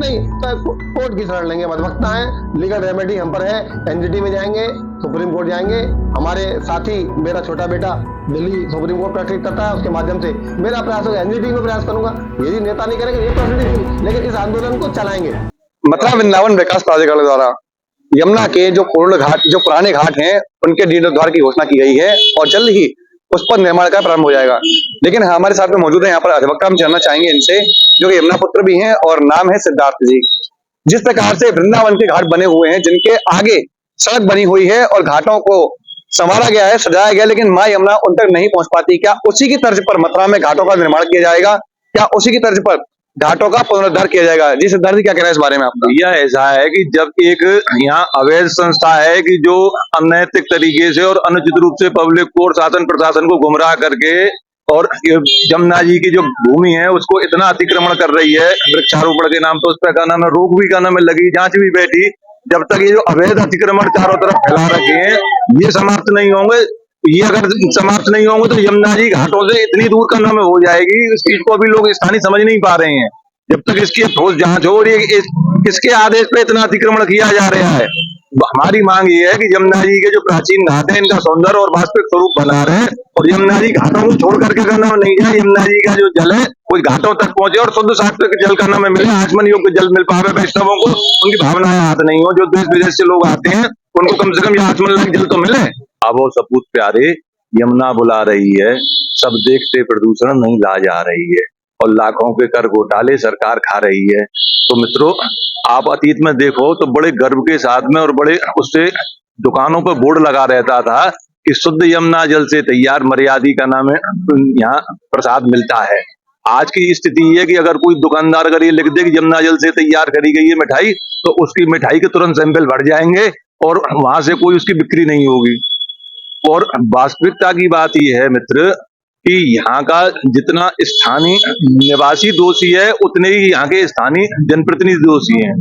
नहीं तो कोर्ट की शरण लेंगे। मध्यवक्ता है, लीगल रेमेडी हम पर है, एनजीटी में जाएंगे, सुप्रीम कोर्ट जाएंगे। हमारे साथी, मेरा छोटा बेटा दिल्ली सुप्रीम कोर्ट प्रैक्टिस करता है, उसके माध्यम से मेरा प्रयास होगा, एनजीटी में प्रयास करूंगा। यदि नेता नहीं करेंगे ये प्रोसीडिंग, लेकिन इस आंदोलन को चलाएंगे। मथुरा वृंदावन विकास प्राधिकरण द्वारा यमुना के जो पूर्ण घाट, जो पुराने घाट हैं, उनके जीर्णोद्धार की घोषणा की गई है और जल्द ही उस पर निर्माण का प्रारंभ हो जाएगा। लेकिन हमारे साथ में मौजूद है यहाँ पर अधिवक्ता, हम जानना चाहेंगे इनसे, जो कि यमुना पुत्र भी हैं और नाम है सिद्धार्थ जी। जिस प्रकार से वृंदावन के घाट बने हुए हैं, जिनके आगे सड़क बनी हुई है और घाटों को संवारा गया है, सजाया गया, लेकिन माँ यमुना उन तक नहीं पहुंच पाती, क्या उसी की तर्ज पर मथुरा में घाटों का निर्माण किया जाएगा? क्या उसी की तर्ज पर घाटों का पुनरुद्धार किया जाएगा? जी सिद्धार्थ जी, क्या कहना है इस बारे में आपका? यह ऐसा है कि जब एक यहाँ अवैध संस्था है कि जो अनैतिक तरीके से और अनुचित रूप से पब्लिक को और शासन प्रशासन को गुमराह करके और यमुना जी की जो भूमि है उसको इतना अतिक्रमण कर रही है वृक्षारोपण के नाम पर, उस पर का नाम है रोक भी, का नाम है लगी, जांच भी बैठी। जब तक ये जो अवैध अतिक्रमण चारों तरफ फैला रखे हैं ये समाप्त नहीं होंगे, ये अगर समाप्त नहीं होंगे तो यमुना जी घाटों से इतनी दूर का नाम हो जाएगी, इस चीज को अभी लोग स्थानीय समझ नहीं पा रहे हैं। जब तक इसकी ठोस जांच हो और ये किसके आदेश पे इतना अतिक्रमण किया जा रहा है। हमारी मांग ये है कि यमुना जी के जो प्राचीन घाट है इनका सौंदर्य और वास्तविक स्वरूप बना रहे और यमुना जी घाटों को छोड़ करके का नाम नहीं जाए, यमुना जी का जो जल है वो घाटों तक पहुंचे और शुद्ध सात्विक जल का नाम मिले, आचमन योग्य जल मिल पावे वैष्णवों को, उनकी भावनाएं हाथ नहीं हो। जो देश विदेश से लोग आते हैं उनको कम से कम ये आचमन लायक जल तो मिले। अब वो सपूत प्यारे, यमुना बुला रही है, सब देखते प्रदूषण नहीं ला जा रही है और लाखों के कर घोटाले सरकार खा रही है। तो मित्रों, आप अतीत में देखो तो बड़े गर्व के साथ में और बड़े उससे दुकानों पर बोर्ड लगा रहता था कि शुद्ध यमुना जल से तैयार मर्यादी का नाम है यहाँ प्रसाद मिलता है। आज की स्थिति ये है कि अगर कोई दुकानदार अगर ये लिख दे कि यमुना जल से तैयार करी गई है मिठाई, तो उसकी मिठाई के तुरंत सैंपल बढ़ जाएंगे और वहां से कोई उसकी बिक्री नहीं होगी। और वास्तविकता की बात यह है मित्र कि यहाँ का जितना स्थानीय निवासी दोषी है उतने ही यहाँ के स्थानीय जनप्रतिनिधि दोषी हैं।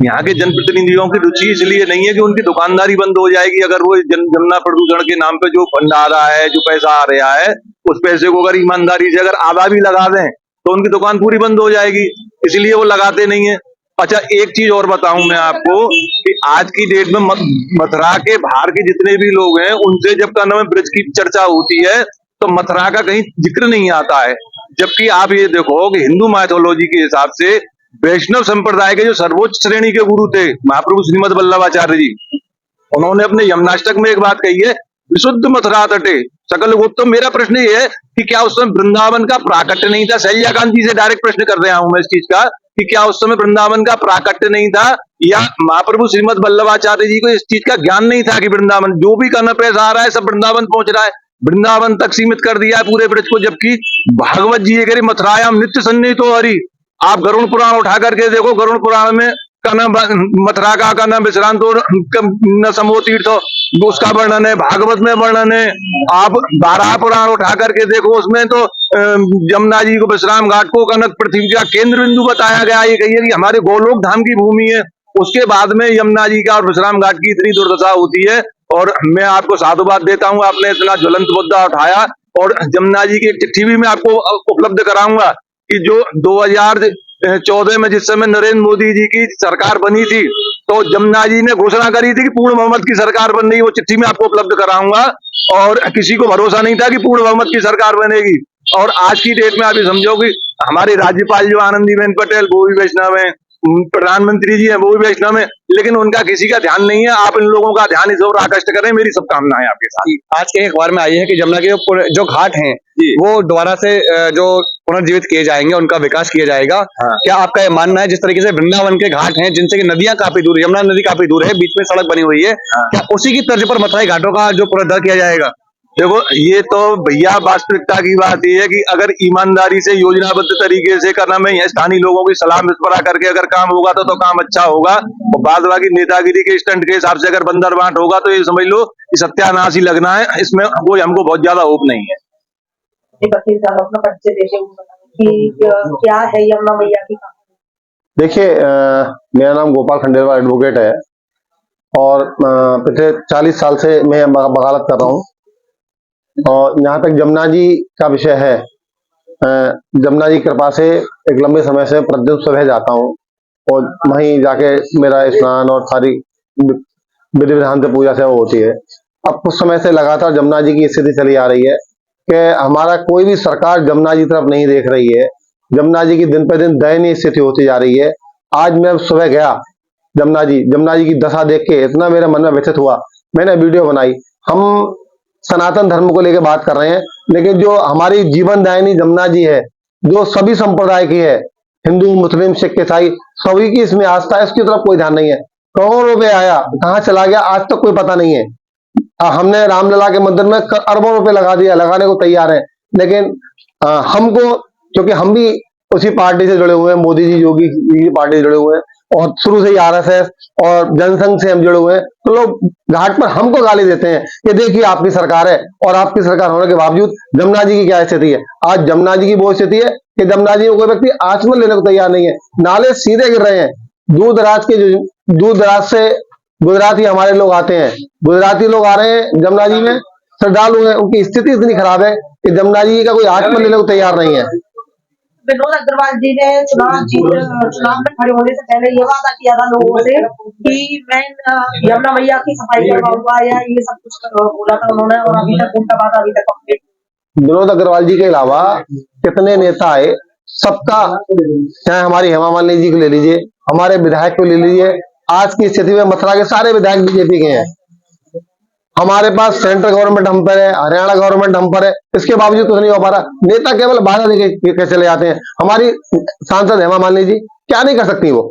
यहाँ के जनप्रतिनिधियों की रुचि इसलिए नहीं है कि उनकी दुकानदारी बंद हो जाएगी, अगर वो यमुना प्रदूषण के नाम पे जो फंड आ रहा है, जो पैसा आ रहा है, उस पैसे को अगर ईमानदारी से अगर आधा भी लगा दें तो उनकी दुकान पूरी बंद हो जाएगी, इसलिए वो लगाते नहीं है। अच्छा, एक चीज और बताऊं मैं आपको कि आज की डेट में मथुरा के बाहर के जितने भी लोग हैं उनसे जब का नाम ब्रज की चर्चा होती है तो मथुरा का कहीं जिक्र नहीं आता है। जबकि आप ये देखो कि हिंदू माइथोलॉजी के हिसाब से वैष्णव संप्रदाय के जो सर्वोच्च श्रेणी के गुरु थे महाप्रभु श्रीमद वल्लभाचार्य जी, उन्होंने अपने यमुनाष्टक में एक बात कही है, विशुद्ध मथुरा तटे सकल गोप। तो मेरा प्रश्न ये है कि क्या उस समय वृंदावन का प्राकट्य नहीं था? शैल्याकांत जी से डायरेक्ट प्रश्न कर रहा हूं मैं इस चीज का कि क्या उस समय वृंदावन का प्राकट्य नहीं था, या महाप्रभु श्रीमद वल्लभाचार्य जी को इस चीज का ज्ञान नहीं था कि वृंदावन जो भी करना पैसा आ रहा है सब वृंदावन पहुंच रहा है, वृंदावन तक सीमित कर दिया है पूरे ब्रज को। जबकि भागवत जी ये कह रही मथुरायाम नित्य सन्निहितो हरि। आप गरुड़ पुराण उठा करके देखो, गरुड़ पुराण में का नाम मथुरा का नाम विश्रांतो न समो तीर्थ, उसका वर्णन है, भागवत में वर्णन है। आप बारह पुराण उठा करके देखो, उसमें तो यमुना जी को विश्राम घाट को कनक पृथ्वी का केंद्र बिंदु बताया गया। ये कहिए कि हमारे गोलोक धाम की भूमि है, उसके बाद में यमुना जी का और विश्राम घाट की इतनी दुर्दशा होती है। और मैं आपको साधुवाद देता हूं, आपने इतना ज्वलंत मुद्दा उठाया और यमुना जी की एक चिट्ठी भी मैं आपको उपलब्ध कराऊंगा कि जो 2014 में जिस समय नरेंद्र मोदी जी की सरकार बनी थी तो यमुना जी ने घोषणा करी थी कि पूर्ण बहुमत की सरकार बन रही, वो चिट्ठी मैं आपको उपलब्ध कराऊंगा। और किसी को भरोसा नहीं था कि पूर्ण बहुमत की सरकार बनेगी। और आज की डेट में आप ये समझो कि हमारे राज्यपाल जो आनंदीबेन पटेल वो भी वैष्णव है, प्रधानमंत्री जी हैं वो भी वैष्णव है, लेकिन उनका किसी का ध्यान नहीं है। आप इन लोगों का ध्यान इस ओर आकृष्ट करें, मेरी शुभकामनाएं आपके साथ। आज के अखबार में आई है कि यमुना के जो घाट हैं वो दोबारा से जो पुनर्जीवित किए जाएंगे, उनका विकास किया जाएगा। हाँ। क्या आपका ये मानना है जिस तरीके से वृंदावन के घाट हैं जिनसे कि नदियां काफी दूर, यमुना नदी काफी दूर है, बीच में सड़क बनी हुई है, हाँ। क्या उसी की तर्ज पर मथुरा घाटों का जो पुनरुद्धार किया जाएगा? देखो, ये तो भैया वास्तविकता की बात यह है कि अगर ईमानदारी से योजनाबद्ध तरीके से करना में स्थानीय लोगों की सलाह मशवरा करके अगर काम होगा तो काम अच्छा होगा। और बाद बाकी नेतागिरी के स्टंट के हिसाब से अगर बंदर बांट होगा तो ये समझ लो कि सत्यानाश ही लगना है, इसमें कोई हमको बहुत ज्यादा होप नहीं है। क्या है यमुना मैया की कहानी? देखिए, मेरा नाम गोपाल खंडेलवाल एडवोकेट है और पिछले 40 साल से मैं वकालत कर रहा हूँ। और जहाँ तक यमुना जी का विषय है, यमुना जी कृपा से एक लंबे समय से प्रतिदिन सुबह जाता हूँ और वहीं जाके मेरा स्नान और सारी विधि विधान से पूजा से वो होती है। अब कुछ समय से लगातार जमुना जी की स्थिति चली आ रही है कि हमारा कोई भी सरकार जमुना जी तरफ नहीं देख रही है। जमुना जी की दिन पे दिन दयनीय स्थिति होती जा रही है। आज मैं सुबह गया जमुना जी की दशा देख के इतना मेरे मन में व्यथित हुआ, मैंने वीडियो बनाई। हम सनातन धर्म को लेकर बात कर रहे हैं, लेकिन जो हमारी जीवनदायिनी जमुना जी है, जो सभी संप्रदाय की है, हिंदू मुस्लिम सिख ईसाई सभी की इसमें आस्था है, इसकी तरफ कोई ध्यान नहीं है। करोड़ों रुपए आया, कहाँ चला गया आज तक कोई पता नहीं है। हमने रामलला के मंदिर में अरबों रुपए लगा दिया, लगाने को तैयार है, लेकिन हमको, क्योंकि हम भी उसी पार्टी से जुड़े हुए हैं, मोदी जी योगी जी की पार्टी से जुड़े हुए हैं और शुरू से ही आरएसएस और जनसंघ से हम जुड़े हुए हैं, तो लोग घाट पर हमको गाली देते हैं कि देखिए आपकी सरकार है, और आपकी सरकार होने के बावजूद जमुना जी की क्या स्थिति है। आज जमुना जी की वो स्थिति है कि जमुना जी में कोई व्यक्ति आचमन लेने को तैयार नहीं है, नाले सीधे गिर रहे हैं। दूर दराज से गुजराती हमारे लोग आते हैं, गुजराती लोग आ रहे हैं जमुना जी में, श्रद्धालु हैं, उनकी स्थिति इतनी खराब है कि जमुना जी का कोई आचमन लेने को तैयार नहीं है। विनोद अग्रवाल जी ने चुनाव में खड़े होने से पहले ये वादा किया था लोगों से कि मैं यमुना मैया की सफाई करवाऊंगा, या ये सब कुछ बोला था उन्होंने, और अभी तक उनका वादा अभी तक कंप्लीट। विनोद अग्रवाल जी के अलावा कितने नेता आए, सबका, चाहे हमारी हेमा मालिनी जी को ले लीजिए, हमारे विधायक को ले लीजिए, आज की स्थिति में मथुरा के सारे विधायक बीजेपी के हैं। हमारे पास सेंट्रल गवर्नमेंट हम पर है, हरियाणा गवर्नमेंट हम पर है, इसके बावजूद कुछ नहीं हो पा रहा। नेता केवल बाधा देके चले जाते हैं। हमारी सांसद हेमा मालिनी जी क्या नहीं कर सकती वो,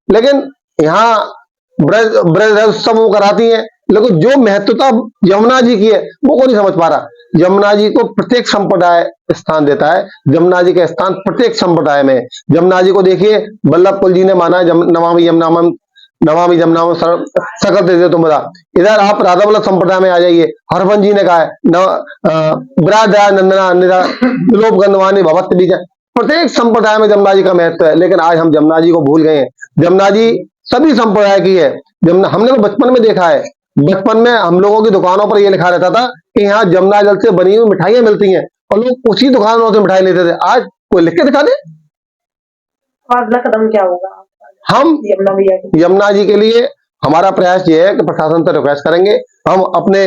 लेकिन यहाँ ब्रज उत्सव वो कराती हैं, लेकिन जो महत्वता यमुना जी की है वो कोई नहीं समझ पा रहा। यमुना जी को प्रत्येक संप्रदाय स्थान देता है, जमुना जी का स्थान प्रत्येक संप्रदाय में। जमुना जी को देखिए, वल्लभकुल जी ने माना है नमामि जमुनाम सकल तीर्थ तुमरा। इधर आप राधा वल्लभ संप्रदाय में आ जाइए, हरभंज जी ने कहा है विराज नंदना विलोप गंधवानी भवत बीज। प्रत्येक संप्रदाय में जमुना जी का महत्व है, लेकिन आज हम जमुना जी को भूल गए हैं। जमुना जी सभी संप्रदाय की है। जमुना हमने तो बचपन में देखा है, बचपन में हम लोगों की दुकानों पर यह लिखा रहता था कि यहाँ जमुना जल से बनी हुई मिठाइयां मिलती हैं, और लोग उसी दुकानों से मिठाई लेते थे। आज कोई लिख के दिखा दे। अगला कदम क्या होगा? हम यमुना जी के लिए हमारा प्रयास ये है कि प्रशासन से रिक्वेस्ट करेंगे, हम अपने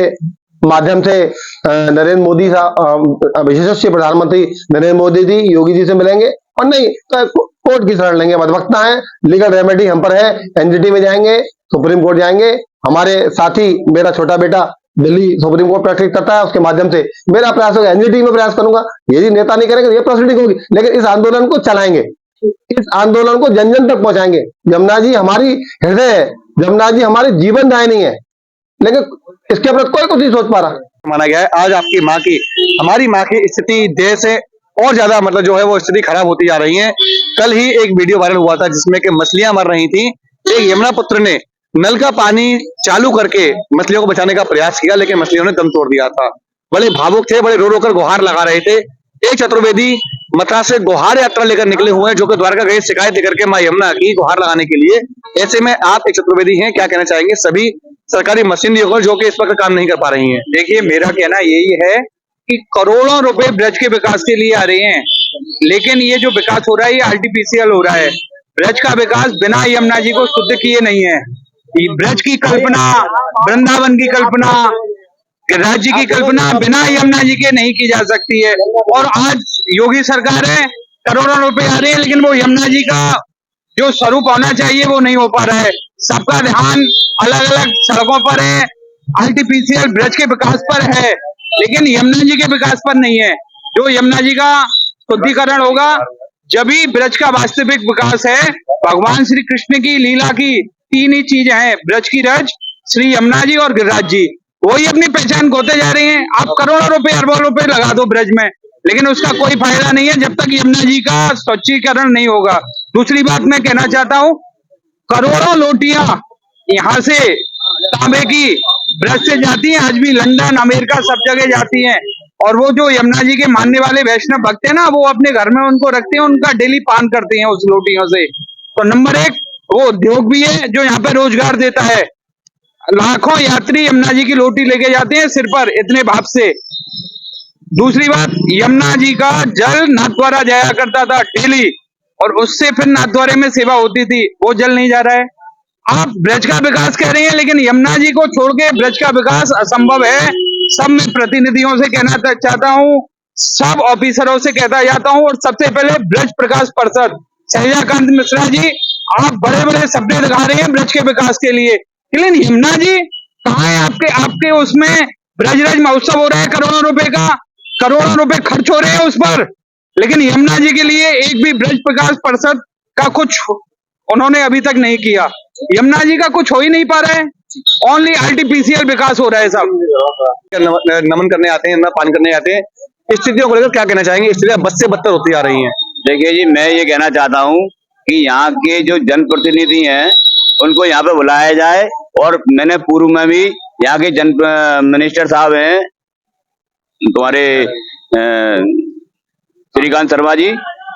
माध्यम से नरेंद्र मोदी साहब, विशेष प्रधानमंत्री नरेंद्र मोदी जी, योगी जी से मिलेंगे, और नहीं तो कोर्ट की शरण लेंगे। मधुमक्ता है, लीगल रेमेडी हम पर है, एनजीटी में जाएंगे, सुप्रीम कोर्ट जाएंगे। हमारे साथी, मेरा छोटा बेटा दिल्ली सुप्रीम कोर्ट प्रैक्टिस करता है, उसके माध्यम से मेरा प्रयास होगा, एनजीटी में प्रयास करूंगा। यदि नेता नहीं करेंगे ये प्रोसीडिंग होगी, लेकिन इस आंदोलन को चलाएंगे, इस आंदोलन को जन जन तक पहुंचाएंगे। जमुना जी हमारी हृदय है, जमुना जी हमारी जीवनदायिनी है, लेकिन इसके प्रति कोई कुछ नहीं सोच पा रहा। माना गया है आज आपकी माँ की, हमारी माँ की स्थिति देश से और ज्यादा मतलब जो है वो स्थिति खराब होती जा रही है। कल ही एक वीडियो वायरल हुआ था जिसमें कि मछलियां मर रही थी। एक यमुना पुत्र ने नल का पानी चालू करके मछलियों को बचाने का प्रयास किया, लेकिन मछलियों ने दम तोड़ दिया था। बड़े भावुक थे, बड़े रो रो कर गुहार लगा रहे थे। एक चतुर्वेदी मथुरा से गुहार यात्रा लेकर निकले हुए हैं, जो कि द्वारका गए शिकायत लेकर के मां यमुना की गुहार लगाने के लिए। ऐसे में आप एक चतुर्वेदी हैं, क्या कहना चाहेंगे सभी सरकारी मशीनरियों जो कि इस वक्त काम नहीं कर पा रही हैं? देखिए, मेरा कहना यही है कि करोड़ों रुपए ब्रज के विकास के लिए आ रहे हैं, लेकिन ये जो विकास हो रहा है ये आर्टिफिशियल हो रहा है। ब्रज का विकास बिना यमुना जी को शुद्ध किए नहीं है। ब्रज की कल्पना, वृंदावन की कल्पना, राज्य की कल्पना बिना यमुना जी के नहीं की जा सकती है। और आज योगी सरकार है, करोड़ों रुपए आ रहे हैं, लेकिन वो यमुना जी का जो स्वरूप होना चाहिए वो नहीं हो पा रहा है। सबका ध्यान अलग अलग सड़कों पर है, आर्टिफिशियल ब्रज के विकास पर है, लेकिन यमुना जी के विकास पर नहीं है। जो यमुना जी का शुद्धिकरण होगा, जब ही ब्रज का वास्तविक विकास है। भगवान श्री कृष्ण की लीला की तीन ही चीजें हैं, ब्रज की रज, श्री यमुना जी और गिरिराज जी। वही अपनी पहचान खोते जा रहे हैं। आप करोड़ों रुपए अरबों रुपए लगा दो ब्रज में, लेकिन उसका कोई फायदा नहीं है जब तक यमुना जी का स्वच्छीकरण नहीं होगा। दूसरी बात मैं कहना चाहता हूँ, करोड़ों लोटियां यहाँ से तांबे की ब्रज से जाती हैं, आज भी लंदन, अमेरिका सब जगह जाती हैं। और वो जो यमुना जी के मानने वाले वैष्णव भक्त हैं ना, वो अपने घर में उनको रखते हैं, उनका डेली पान करते हैं उस लोटियों से। तो नंबर एक, वो उद्योग भी है जो यहाँ पे रोजगार देता है। लाखों यात्री यमुना जी की लोटी लेके जाते हैं सिर पर, इतने भाव से। दूसरी बात, यमुना जी का जल नाथद्वारा जाया करता था डेली, और उससे फिर नाथद्वारे में सेवा होती थी, वो जल नहीं जा रहा है। आप ब्रज का विकास कह रहे हैं, लेकिन यमुना जी को छोड़ के ब्रज का विकास असंभव है। सब मैं प्रतिनिधियों से कहना चाहता हूँ, सब ऑफिसरों से कहता जाता हूँ, और सबसे पहले ब्रज प्रकाश पार्षद शैजाकांत मिश्रा जी, आप बड़े बड़े सपने दिखा रहे हैं ब्रज के विकास के लिए, लेकिन यमुना जी कहाँ है आपके उसमें ब्रजराज महोत्सव हो रहा है, करोड़ों रुपए खर्च हो रहे हैं उस पर, लेकिन यमुना जी के लिए एक भी ब्रज प्रकाश पार्षद का कुछ उन्होंने अभी तक नहीं किया। यमुना जी का कुछ हो ही नहीं पा रहा है, ओनली आर्टिफिशियल विकास हो रहा है सब। नमन करने आते हैं, पान करने आते हैं, स्थितियों को लेकर क्या कहना चाहेंगे? स्थितियां बद से बदतर होती आ रही हैं। देखिए जी, मैं ये कहना चाहता हूँ कि यहाँ के जो जनप्रतिनिधि हैं उनको यहाँ पे बुलाया जाए, और मैंने पूर्व में भी यहाँ के मिनिस्टर साहब हैं तुम्हारे श्रीकांत शर्मा जी,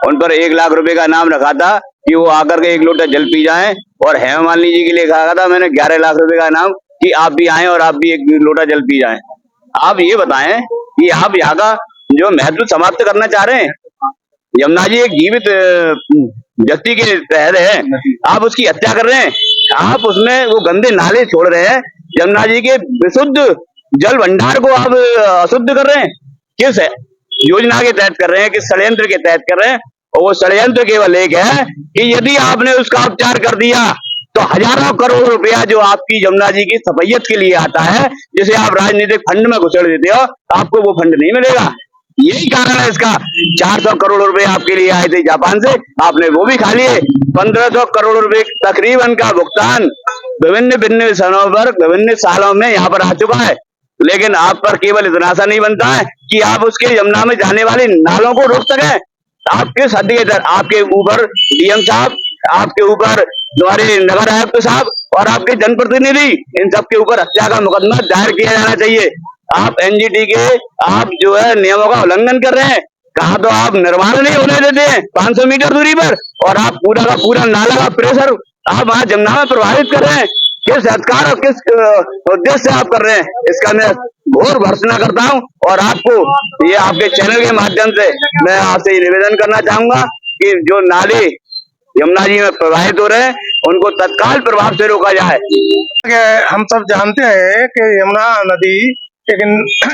उन पर 1 लाख रुपए का नाम रखा था कि वो आकर के 1 लोटा जल पी जाएं, और हेमा मालिनी जी के लिए कहा था मैंने 11 लाख रुपए का नाम कि आप भी आएं और आप भी 1 लोटा जल पी जाएं। आप ये बताएं कि आप यहाँ का जो महत्व समाप्त करना चाह रहे हैं। यमुना जी एक जीवित व्यक्ति के तहत है, आप उसकी हत्या कर रहे हैं, आप उसमें वो गंदे नाले छोड़ रहे हैं, यमुना जी के विशुद्ध जल भंडार को आप अशुद्ध कर रहे हैं। किस योजना के तहत कर रहे हैं, किस षड्यंत्र के तहत कर रहे हैं? और वो षड्यंत्र केवल एक है कि यदि आपने उसका उपचार कर दिया तो हजारों करोड़ रुपया जो आपकी यमुना जी की सफाईयत के लिए आता है, जिसे आप राजनीतिक फंड में घुसेड़ देते हो, आपको वो फंड नहीं मिलेगा। यही कारण है इसका। 400 करोड़ रुपए आपके लिए आए थे जापान से, आपने वो भी खा लिए। 1500 करोड़ रुपए तकरीबन का भुगतान विभिन्न स्थानों पर विभिन्न सालों में यहाँ पर आ चुका है, लेकिन आप पर केवल इतना सा नहीं बनता है कि आप उसके यमुना में जाने वाले नालों को रोक सके। आपके साथ आपके ऊपर डीएम साहब, आपके ऊपर तुम्हारे नगर आयुक्त साहब और आपके जनप्रतिनिधि, इन सब के ऊपर हत्या का मुकदमा दायर किया जाना चाहिए। आप एनजीटी के आप जो है नियमों का उल्लंघन कर रहे हैं। कहा तो आप निर्माण नहीं होने देते हैं 500 मीटर दूरी पर, और आप पूरा का पूरा नाला का प्रेशर आप वहां यमुना में प्रभावित कर रहे हैं। किस अधिकार और किस उद्देश्य से आप कर रहे हैं, इसका मैं घोर भर्त्सना करता हूं। और आपको ये आपके चैनल के माध्यम से मैं आपसे ये निवेदन करना चाहूंगा कि जो नाले यमुना जी में प्रभावित हो रहे हैं उनको तत्काल प्रभाव से रोका जाए। हम सब जानते हैं कि यमुना नदी एक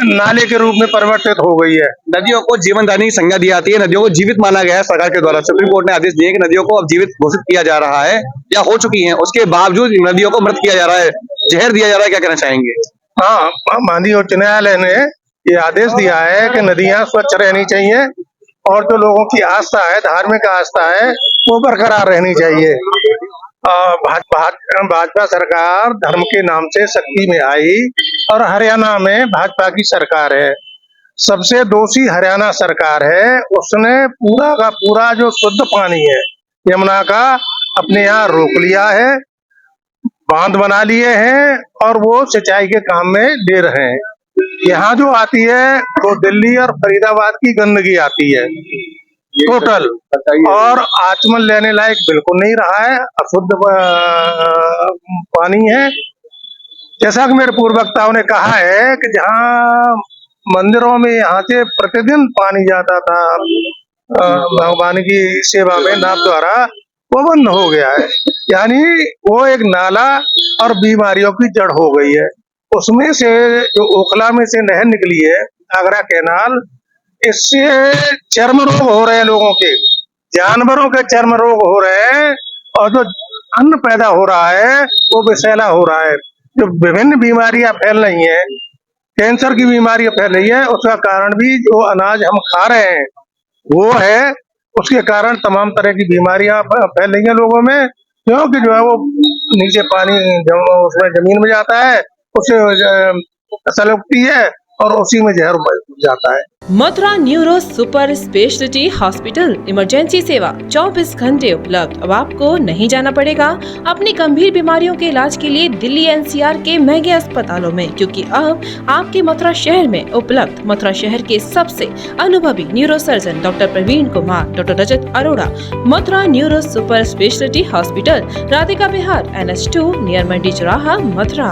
नाले के रूप में परिवर्तित हो गई है। नदियों को जीवनदायिनी की संज्ञा दी जाती है, नदियों को जीवित माना गया है सरकार के द्वारा। सुप्रीम कोर्ट ने आदेश दिए कि नदियों को अब जीवित घोषित किया जा रहा है या हो चुकी हैं, उसके बावजूद नदियों को मृत किया जा रहा है, जहर दिया जा रहा है। क्या कहना चाहेंगे? हाँ, माननीय उच्च न्यायालय ने ये आदेश दिया है कि नदियां स्वच्छ रहनी चाहिए, और जो लोगों की आस्था है, धार्मिक आस्था है, वो बरकरार रहनी चाहिए। भाजपा सरकार धर्म के नाम से शक्ति में आई, और हरियाणा में भाजपा की सरकार है। सबसे दोषी हरियाणा सरकार है। उसने पूरा का पूरा जो शुद्ध पानी है यमुना का अपने यहाँ रोक लिया है, बांध बना लिए हैं, और वो सिंचाई के काम में दे रहे हैं। यहाँ जो आती है वो दिल्ली और फरीदाबाद की गंदगी आती है टोटल, और आचमन लेने लायक बिल्कुल नहीं रहा है, अशुद्ध पानी है। जैसा कि मेरे पूर्व वक्ताओं ने कहा है कि जहाँ मंदिरों में यहाँ से प्रतिदिन पानी जाता था भगवान की सेवा में नाव द्वारा, वो बंद हो गया है। यानी वो एक नाला और बीमारियों की जड़ हो गई है। उसमें से जो ओखला में से नहर निकली है, आगरा कैनाल, इससे चर्म रोग हो रहे हैं लोगों के, जानवरों के चर्म रोग हो रहे हैं, और जो अन्न पैदा हो रहा है वो विषैला हो रहा है। जो विभिन्न बीमारियां फैल रही हैं, कैंसर की बीमारियां फैल रही है, उसका कारण भी जो अनाज हम खा रहे हैं वो है। उसके कारण तमाम तरह की बीमारियां फैल रही हैं लोगों में, क्योंकि जो है वो नीचे पानी उसमें जमीन में जाता है, उससे सलगती है और उसी में जहर जाता है। Mathura neuro super speciality hospital emergency सेवा 24 घंटे उपलब्ध। अब आपको नहीं जाना पड़ेगा अपनी गंभीर बीमारियों के इलाज के लिए दिल्ली एनसीआर के महंगे अस्पतालों में, क्योंकि अब आपके मथुरा शहर में उपलब्ध मथुरा शहर के सबसे अनुभवी neuro surgeon doctor Praveen Kumar, doctor Rajat Arora. Mathura neuro super speciality hospital, Radhika Vihar, NH2 near Mandi चौराहा, मथुरा।